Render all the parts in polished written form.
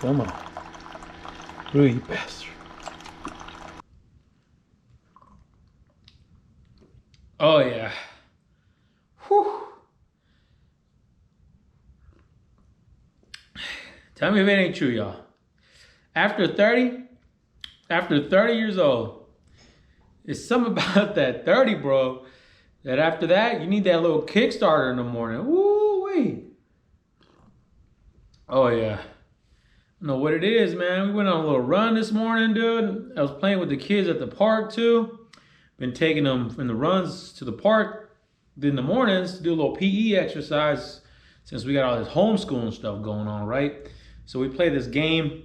Come on. Really bastard. Oh yeah. Whew. Tell me if it ain't true, y'all. After 30 years old, it's something about that 30, bro, that after that, you need that little Kickstarter in the morning. Woo-wee. Oh, yeah. I don't know what it is, man. We went on a little run this morning, dude. I was playing with the kids at the park, too. Been taking them in the runs to the park in the mornings to do a little PE exercise since we got all this homeschooling stuff going on, right? So we play this game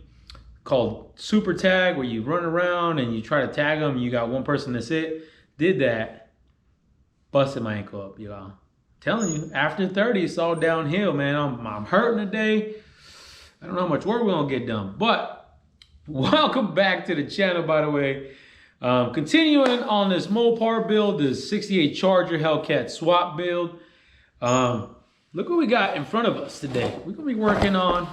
called Super Tag where you run around and you try to tag them. You got one person that's it. Did that. Busted my ankle up, y'all. Telling you, after 30, it's all downhill, man. I'm hurting today. I don't know how much work we're going to get done. But welcome back to the channel, by the way. Continuing on this Mopar build, this 68 Charger Hellcat swap build. Look what we got in front of us today. We're going to be working on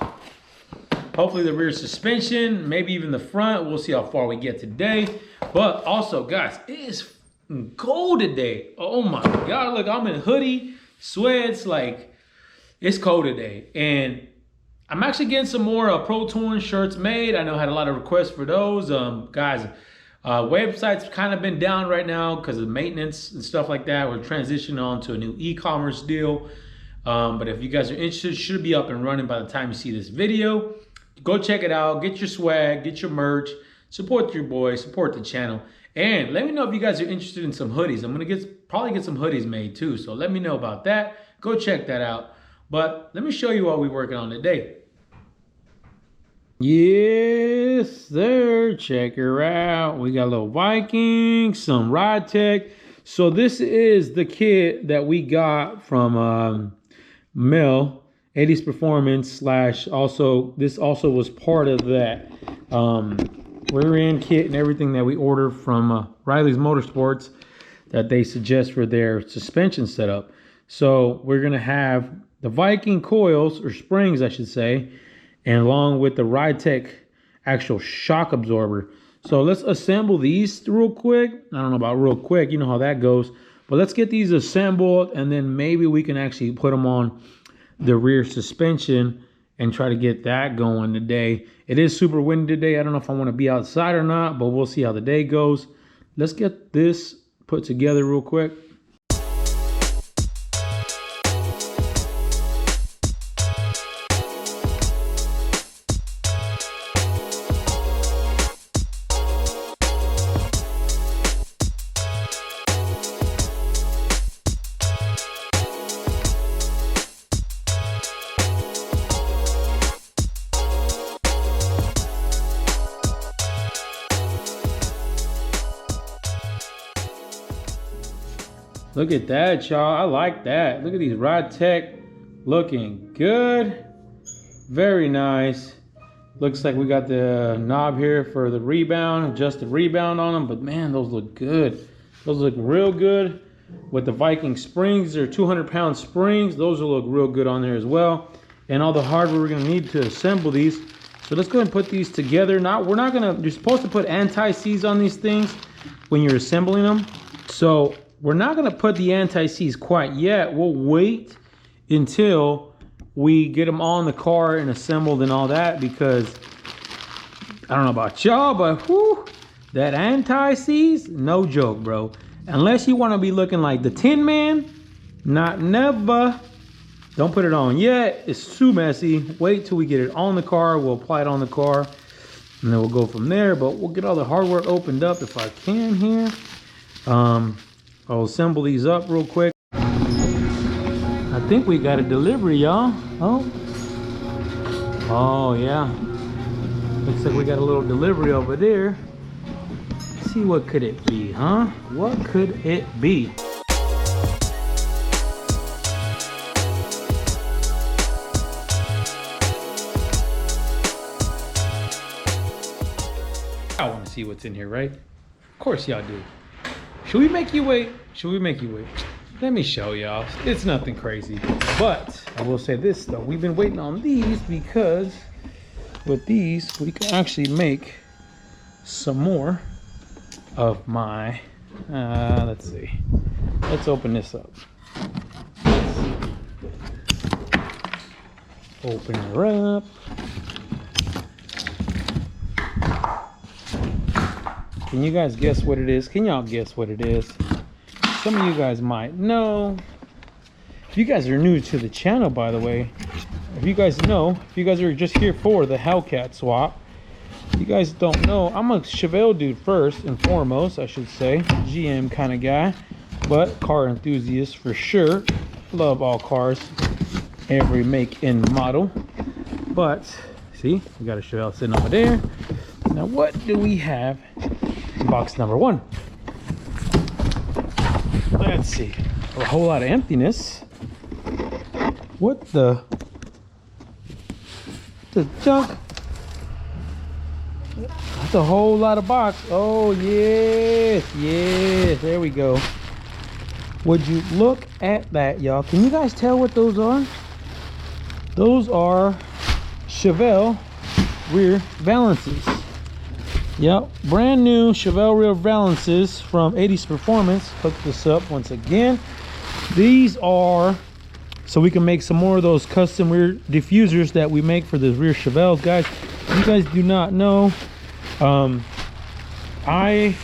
hopefully the rear suspension, maybe even the front. We'll see how far we get today. But also, guys, it is cold today. Oh my God, look, I'm in hoodie, sweats, like it's cold today. And I'm actually getting some more Pro Touring shirts made. I know I had a lot of requests for those. Guys, website's kind of been down right now because of maintenance and stuff like that. We're transitioning on to a new e-commerce deal. But if you guys are interested, it should be up and running by the time you see this video. Go check it out, get your swag, get your merch, support your boy, support the channel. And let me know if you guys are interested in some hoodies. I'm gonna probably get some hoodies made too. So let me know about that. Go check that out. But let me show you what we're working on today. Yes, sir. Check her out. We got a little Viking, some RIDETECH. So this is the kit that we got from Mel. 80s Performance / also, this also was part of that rear end kit and everything that we ordered from Riley's Motorsports that they suggest for their suspension setup. So we're gonna have the Viking coils, or springs I should say, and along with the RIDETECH actual shock absorber. So let's assemble these real quick. I don't know about real quick, you know how that goes, but let's get these assembled and then maybe we can actually put them on the rear suspension and try to get that going today. It is super windy today. I don't know if I want to be outside or not, but we'll see how the day goes. Let's get this put together real quick. Look at that, y'all. I like that. Look at these RIDETECH looking good. Very nice. Looks like we got the knob here for the rebound, adjust the rebound on them. But man, those look good. Those look real good. With the Viking springs, they're 200-pound springs. Those will look real good on there as well. And all the hardware we're gonna need to assemble these. So let's go ahead and put these together. Now, you're supposed to put anti-seize on these things when you're assembling them. So we're not going to put the anti-seize quite yet. We'll wait until we get them all in the car and assembled and all that, because I don't know about y'all, but whew, that anti-seize, no joke, bro. Unless you want to be looking like the Tin Man, not never. Don't put it on yet. It's too messy. Wait till we get it on the car. We'll apply it on the car and then we'll go from there. But we'll get all the hardware opened up if I can here. I'll assemble these up real quick. I think we got a delivery, y'all. Oh yeah. Looks like we got a little delivery over there. Let's see, what could it be, huh? What could it be? I want to see what's in here, right? Of course y'all do. Should we make you wait? Should we make you wait? Let me show y'all. It's nothing crazy. But I will say this though. We've been waiting on these because with these, we can actually make some more of my, let's see. Let's open this up. Open her up. Can you guys guess what it is? Can y'all guess what it is? Some of you guys might know. If you guys are new to the channel, by the way, if you guys know, if you guys are just here for the Hellcat swap, if you guys don't know, I'm a Chevelle dude first and foremost, I should say. GM kind of guy, but car enthusiast for sure. Love all cars, every make and model. But see, we got a Chevelle sitting over there. Now what do we have in box number 1? Let's see, a whole lot of emptiness. What the junk? That's a whole lot of box. Oh yes, yes, there we go. Would you look at that, y'all? Can you guys tell what those are? Those are Chevelle rear valances. Yep, brand new Chevelle rear valances from 80s Performance. Hook this up once again. These are so we can make some more of those custom rear diffusers that we make for the rear Chevelles, guys. If you guys do not know, I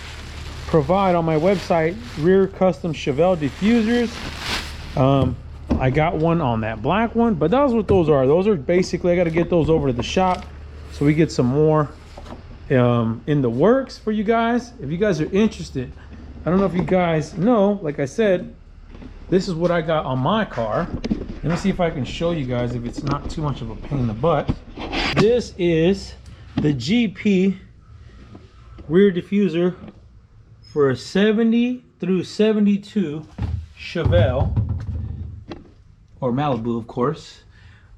provide on my website rear custom Chevelle diffusers. I got one on that black one, but that's what those are. Those are basically, I got to get those over to the shop so we get some more in the works for you guys. If you guys are interested, I don't know if you guys know, like I said, this is what I got on my car. Let me see if I can show you guys if it's not too much of a pain in the butt. This is the GP rear diffuser for a 70 through 72 Chevelle, or Malibu of course,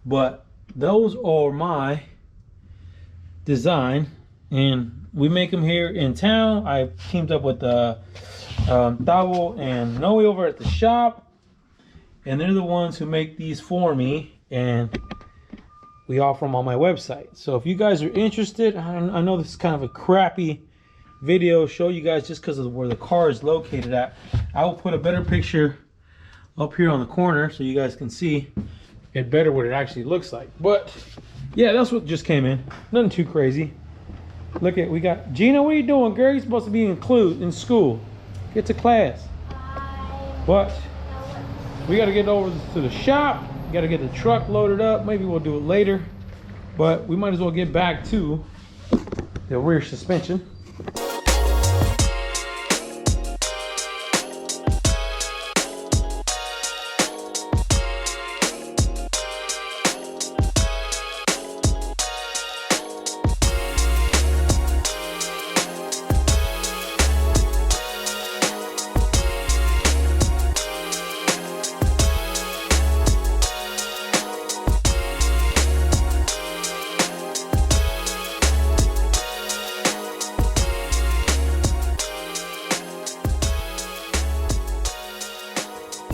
but those are my design and we make them here in town. I teamed up with Tavo and Noe over at the shop, and they're the ones who make these for me, and we offer them on my website. So if you guys are interested, I know this is kind of a crappy video show you guys just because of where the car is located at. I will put a better picture up here on the corner so you guys can see it better what it actually looks like. But yeah, that's what just came in. Nothing too crazy. Look at, we got Gina. What are you doing, girl? You're supposed to be in school. Get to class. But we got to get over to the shop. Got to get the truck loaded up. Maybe we'll do it later, but we might as well get back to the rear suspension.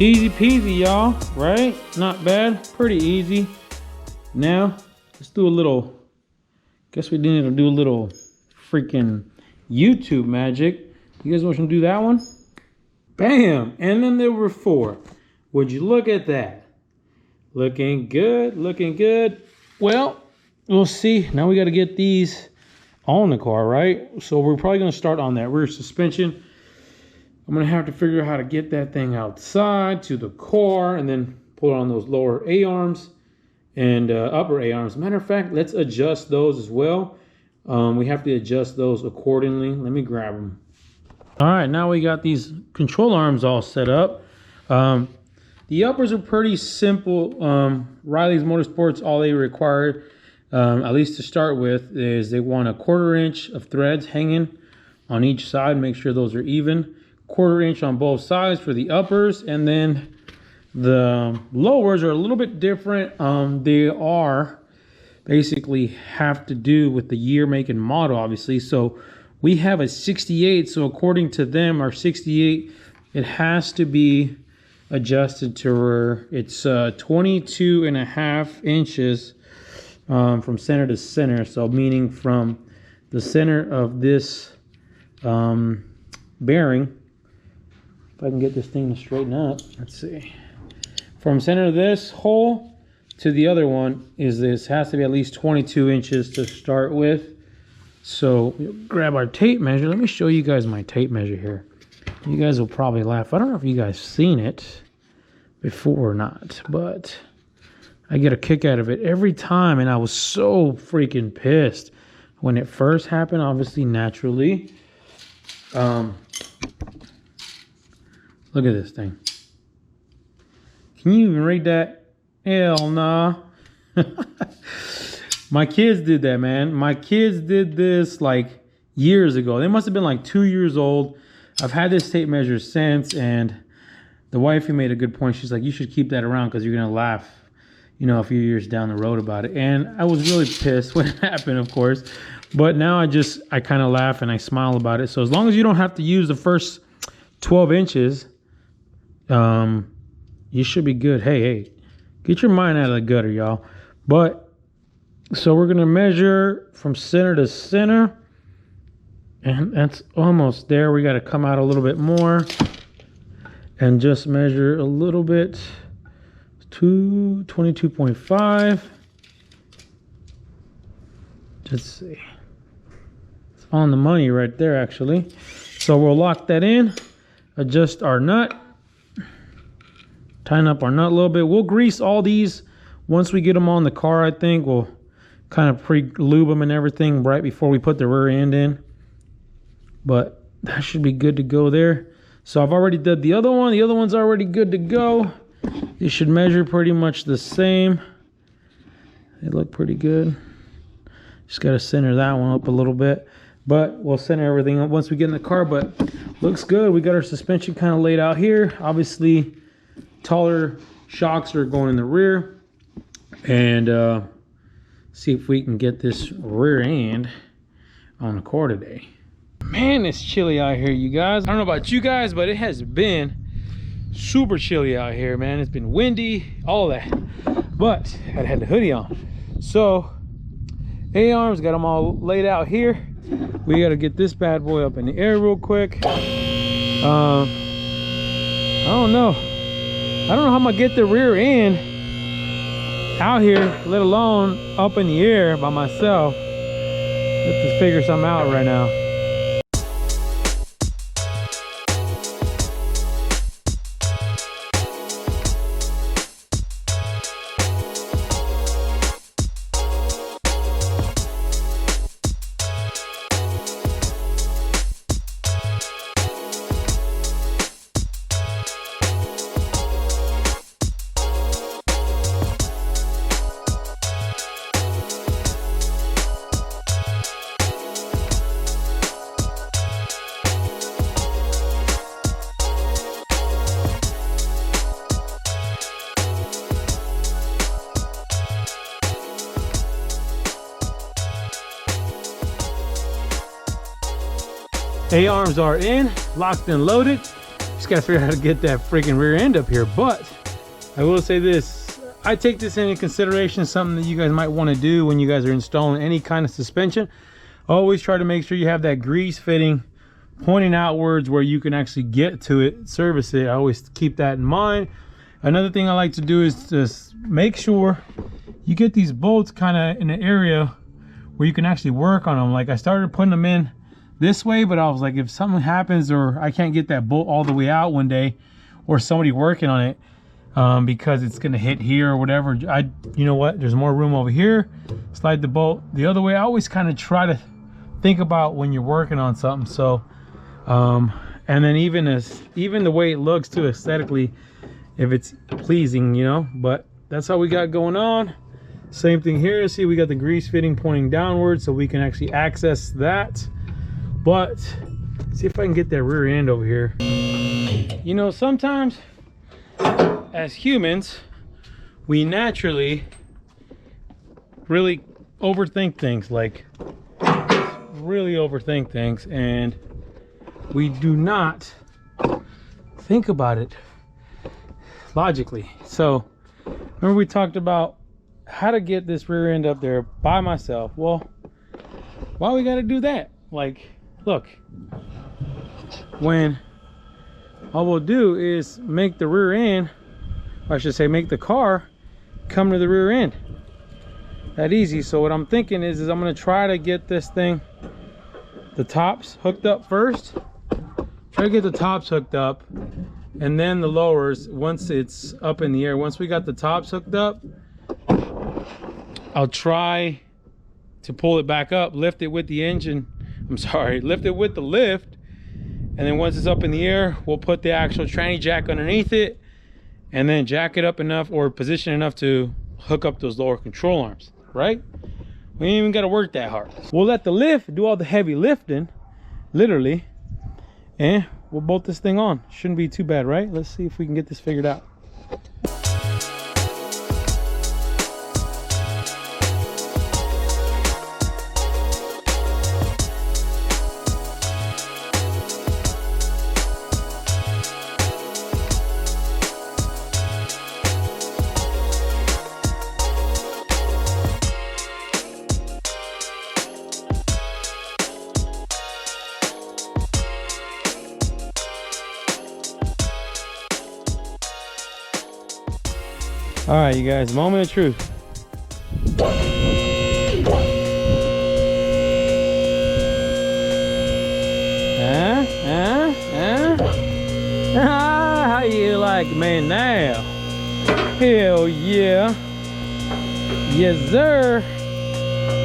Easy peasy, y'all, right? Not bad, pretty easy. Now, let's do a little, guess we need to do a little freaking YouTube magic. You guys want to do that one? Bam, and then there were 4. Would you look at that? Looking good, looking good. Well, we'll see. Now we got to get these on the car, right? So we're probably going to start on that rear suspension. I'm going to have to figure out how to get that thing outside to the car and then pull it on those lower A-arms and upper A-arms. Matter of fact, let's adjust those as well. We have to adjust those accordingly. Let me grab them. All right, now we got these control arms all set up. The uppers are pretty simple. Riley's Motorsports, all they require, at least to start with, is they want a 1/4 inch of threads hanging on each side. Make sure those are even. 1/4 inch on both sides for the uppers, and then the lowers are a little bit different. They are basically have to do with the year, make, and model, obviously. So we have a 68, so according to them, our 68, it has to be adjusted to where it's 22.5 inches from center to center. So meaning from the center of this bearing, if I can get this thing to straighten up, let's see. From center of this hole to the other one has to be at least 22 inches to start with. So we'll grab our tape measure. Let me show you guys my tape measure here. You guys will probably laugh. I don't know if you guys seen it before or not, but I get a kick out of it every time, and I was so freaking pissed when it first happened, obviously, naturally. Look at this thing. Can you even read that? Hell nah. My kids did that, man. My kids did this like years ago. They must have been like 2 years old. I've had this tape measure since, and the wifey made a good point. She's like, you should keep that around because you're going to laugh, you know, a few years down the road about it. And I was really pissed when it happened, of course. But now I kind of laugh and I smile about it. So as long as you don't have to use the first 12 inches, you should be good. Hey, get your mind out of the gutter, y'all. But so we're going to measure from center to center. And that's almost there. We got to come out a little bit more and just measure a little bit to 22.5. Let's see. It's on the money right there, actually. So we'll lock that in, adjust our nut, tighten up our nut a little bit. We'll grease all these once we get them on the car. I think we'll kind of pre-lube them and everything right before we put the rear end in. But that should be good to go there. So I've already did the other one. The other one's already good to go. They should measure pretty much the same. They look pretty good. Just got to center that one up a little bit. But we'll center everything up once we get in the car. But looks good. We got our suspension kind of laid out here. Obviously, taller shocks are going in the rear. And see if we can get this rear end on the car today. Man, it's chilly out here, you guys. I don't know about you guys, but it has been super chilly out here, man. It's been windy, all that. But I had the hoodie on. So, A-arms, got them all laid out here. We got to get this bad boy up in the air real quick. I don't know. I don't know how I'm going to get the rear end out here, let alone up in the air by myself. Let's just figure something out right now. A-arms are in, locked and loaded. Just gotta figure out how to get that freaking rear end up here. But I will say this, I take this into consideration, something that you guys might want to do when you guys are installing any kind of suspension. Always try to make sure you have that grease fitting pointing outwards where you can actually get to it, service it. I always keep that in mind. Another thing I like to do is just make sure you get these bolts kind of in an area where you can actually work on them. Like I started putting them in this way, but I was like, if something happens or I can't get that bolt all the way out one day, or somebody working on it because it's gonna hit here or whatever, you know what, there's more room over here, slide the bolt the other way. I always kind of try to think about when you're working on something. So and then even the way it looks too aesthetically, if it's pleasing, you know. But that's how we got going on. Same thing here. See, we got the grease fitting pointing downward so we can actually access that. But see if I can get that rear end over here. You know, sometimes as humans, we naturally really overthink things, like really overthink things, and we do not think about it logically. So remember we talked about how to get this rear end up there by myself. Well, why we gotta do that? Like, look, when all we'll do is make the rear end, or I should say make the car come to the rear end. That easy. So what I'm thinking is I'm gonna try to get this thing, the tops hooked up first. Try to get the tops hooked up, and then the lowers once it's up in the air. Once we got the tops hooked up, I'll try to pull it back up, lift it with the engine. I'm sorry, lift it with the lift. And then once it's up in the air, we'll put the actual tranny jack underneath it, and then jack it up enough or position enough to hook up those lower control arms, right? We ain't even got to work that hard. We'll let the lift do all the heavy lifting, literally, and we'll bolt this thing on. Shouldn't be too bad, right? Let's see if we can get this figured out. All right, you guys, moment of truth. How you like me now? Hell yeah. Yes, sir.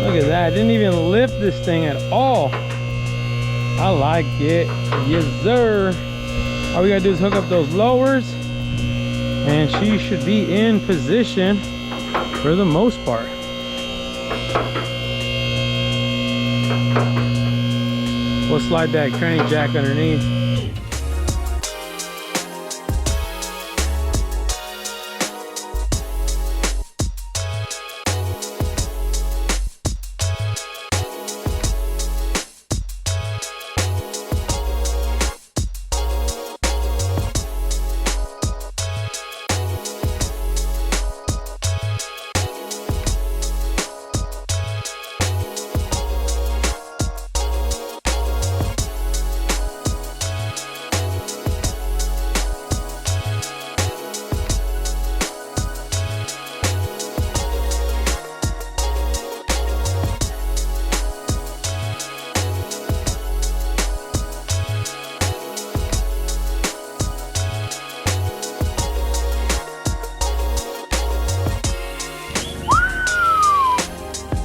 Look at that. I didn't even lift this thing at all. I like it. Yes, sir. All we gotta do is hook up those lowers, and she should be in position for the most part. We'll slide that tranny jack underneath.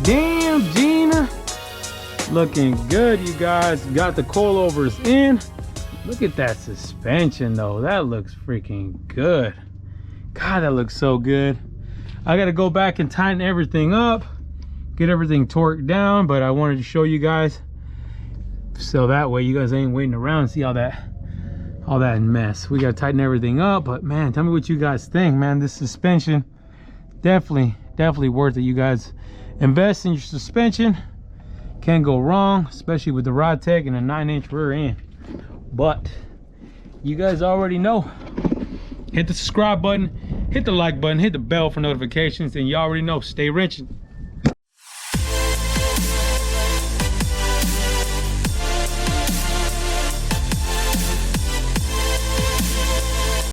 Damn, Gina, looking good, you guys. Got the coilovers in. Look at that suspension though, that looks freaking good. God, that looks so good. I gotta go back and tighten everything up, get everything torqued down, but I wanted to show you guys so that way you guys ain't waiting around and see all that mess. We gotta tighten everything up, but man, tell me what you guys think, man. This suspension, definitely worth it. You guys invest in your suspension, can't go wrong, especially with the RIDETECH and a 9-inch rear end. But you guys already know, hit the subscribe button, hit the like button, hit the bell for notifications, and you already know, stay wrenching.